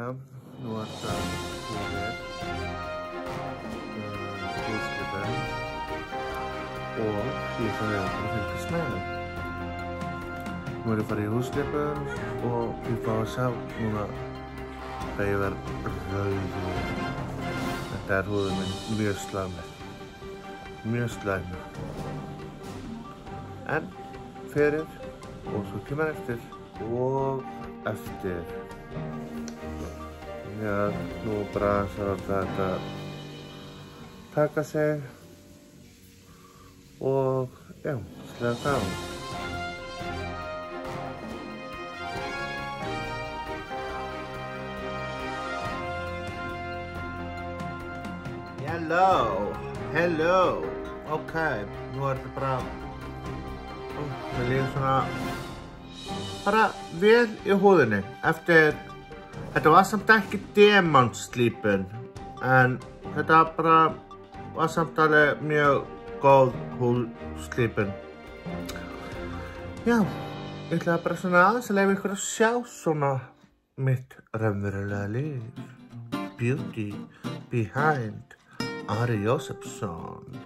Jæja, nú það fyrir húsgripin og ég ætla að fylgjast með þeim. Nú ég að fara í húsgripin og ég fá að sjá núna hvað ég verð rauður. Þetta húðin minn mjög slæmur. Mjög slæmur. En fyrir og svo kemur eftir og eftir. Já, nú bara þarf þetta taka sig og já, slaka á. Hello, ok, nú þetta bara, mér líður svona bara vel í húðinni eftir. Þetta var samt ekki demantslípun, en þetta bara var samt alveg mjög góð húðslípun. Já, ég ætla bara svona aðeins að leyfa ykkur að sjá svona mitt raunverulega líf. Beauty behind Ari Jósefsson.